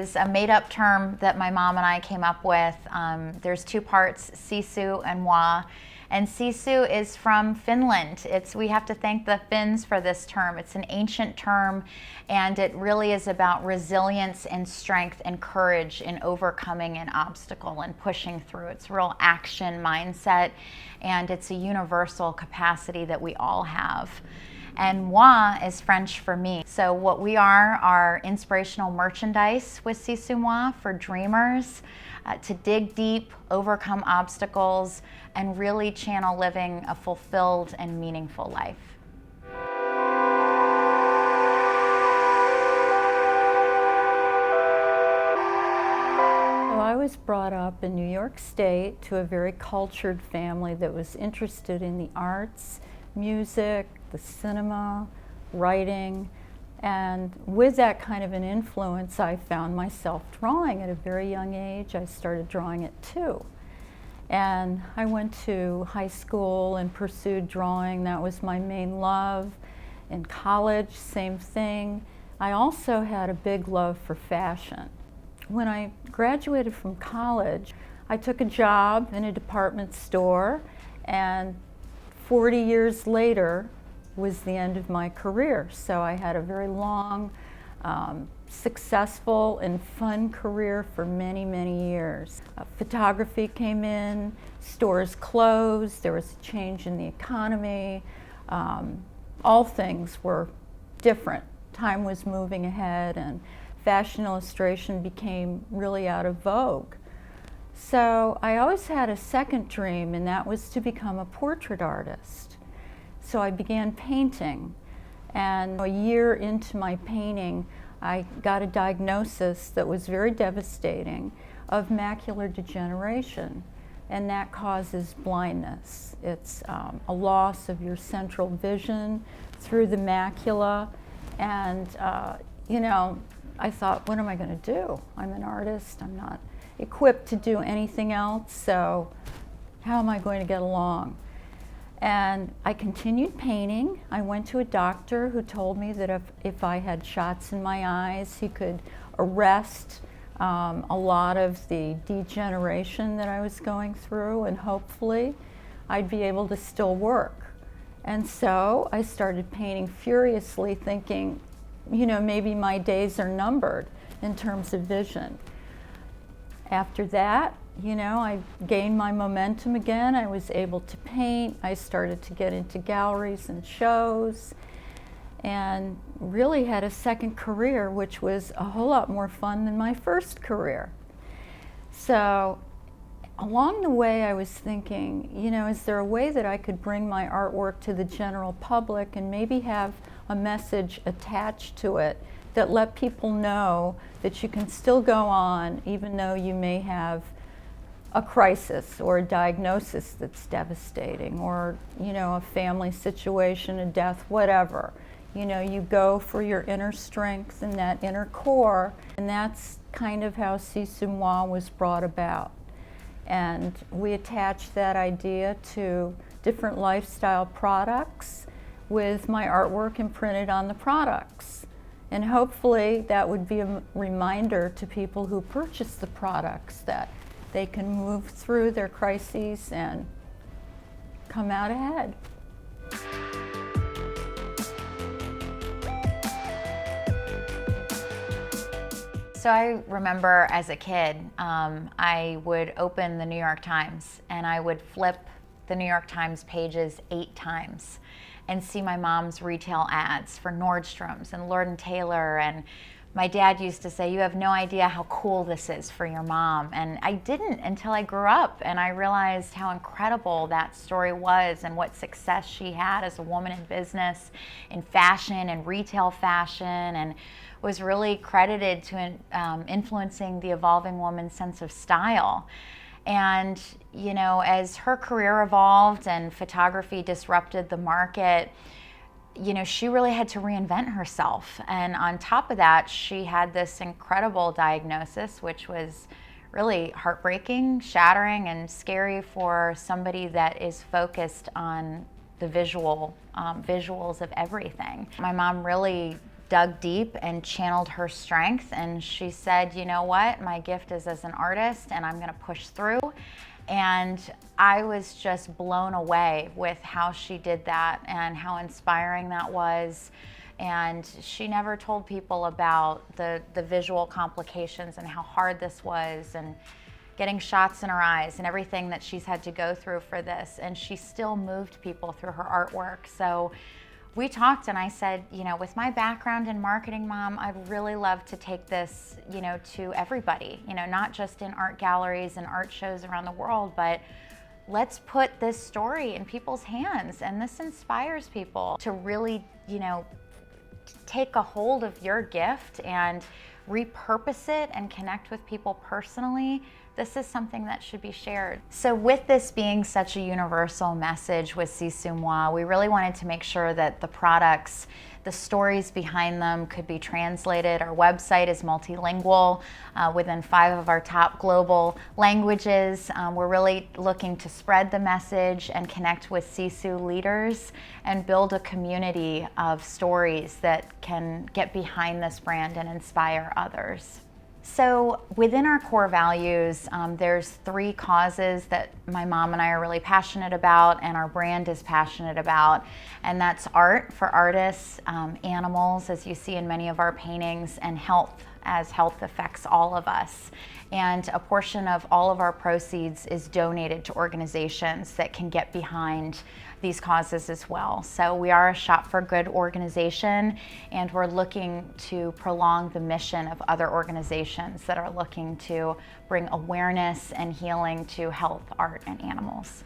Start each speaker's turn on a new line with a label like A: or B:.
A: is a made-up term that my mom and I came up with. There's two parts, sisu and moi. And sisu is from Finland. We have to thank the Finns for this term. It's an ancient term, and it really is about resilience and strength and courage in overcoming an obstacle and pushing through. It's real action mindset, and it's a universal capacity that we all have. And moi is French for me. So what we are inspirational merchandise with Sisumoi for dreamers, to dig deep, overcome obstacles, and really channel living a fulfilled and meaningful life.
B: I was brought up in New York State to a very cultured family that was interested in the arts, music, the cinema, writing, and with that kind of an influence, I found myself drawing at a very young age. I started drawing at 2. And I went to high school and pursued drawing. That was my main love. In college, same thing. I also had a big love for fashion. When I graduated from college, I took a job in a department store, and 40 years later was the end of my career. So I had a very long, successful and fun career for many, many years. Photography came in, stores closed, there was a change in the economy. All things were different. Time was moving ahead, and fashion illustration became really out of vogue. So I always had a second dream, and that was to become a portrait artist. So I began painting, and a year into my painting, I got a diagnosis that was very devastating of macular degeneration, and that causes blindness. It's a loss of your central vision through the macula, and I thought, what am I going to do? I'm an artist, I'm not equipped to do anything else, so how am I going to get along? And I continued painting. I went to a doctor who told me that if I had shots in my eyes, he could arrest a lot of the degeneration that I was going through, and hopefully I'd be able to still work. And so I started painting furiously, thinking, maybe my days are numbered in terms of vision. After that, I gained my momentum again. I was able to paint. I started to get into galleries and shows, and really had a second career, which was a whole lot more fun than my first career. So along the way, I was thinking, is there a way that I could bring my artwork to the general public and maybe have a message attached to it that let people know that you can still go on even though you may have a crisis or a diagnosis that's devastating, or a family situation, a death, whatever. You go for your inner strength and that inner core, and that's kind of how Sisumoi was brought about. And we attached that idea to different lifestyle products with my artwork imprinted on the products. And hopefully that would be a reminder to people who purchase the products that they can move through their crises and come out ahead.
A: So I remember as a kid, I would open the New York Times and I would flip the New York Times pages 8 times and see my mom's retail ads for Nordstrom's and Lord & Taylor, and my dad used to say, "You have no idea how cool this is for your mom." And I didn't until I grew up and I realized how incredible that story was and what success she had as a woman in business, in fashion and retail fashion, and was really credited to influencing the evolving woman's sense of style. And as her career evolved and photography disrupted the market, she really had to reinvent herself. And on top of that, she had this incredible diagnosis, which was really heartbreaking, shattering, and scary for somebody that is focused on the visuals of everything. My mom really dug deep and channeled her strength, and she said, you know what, my gift is as an artist and I'm gonna push through. And I was just blown away with how she did that and how inspiring that was. And she never told people about the visual complications and how hard this was, and getting shots in her eyes and everything that she's had to go through for this. And she still moved people through her artwork. So we talked, and I said, you know, with my background in marketing, Mom, I'd really love to take this, you know, to everybody, you know, not just in art galleries and art shows around the world, but let's put this story in people's hands. And this inspires people to really, you know, take a hold of your gift and repurpose it and connect with people personally. This is something that should be shared. So with this being such a universal message with Sisumoi, we really wanted to make sure that the products, the stories behind them could be translated. Our website is multilingual within 5 of our top global languages. We're really looking to spread the message and connect with Sisu leaders and build a community of stories that can get behind this brand and inspire others. So within our core values, there's 3 causes that my mom and I are really passionate about and our brand is passionate about. And that's art for artists, animals, as you see in many of our paintings, and health, as health affects all of us. And a portion of all of our proceeds is donated to organizations that can get behind these causes as well. So we are a shop for good organization, and we're looking to prolong the mission of other organizations that are looking to bring awareness and healing to health, art, and animals.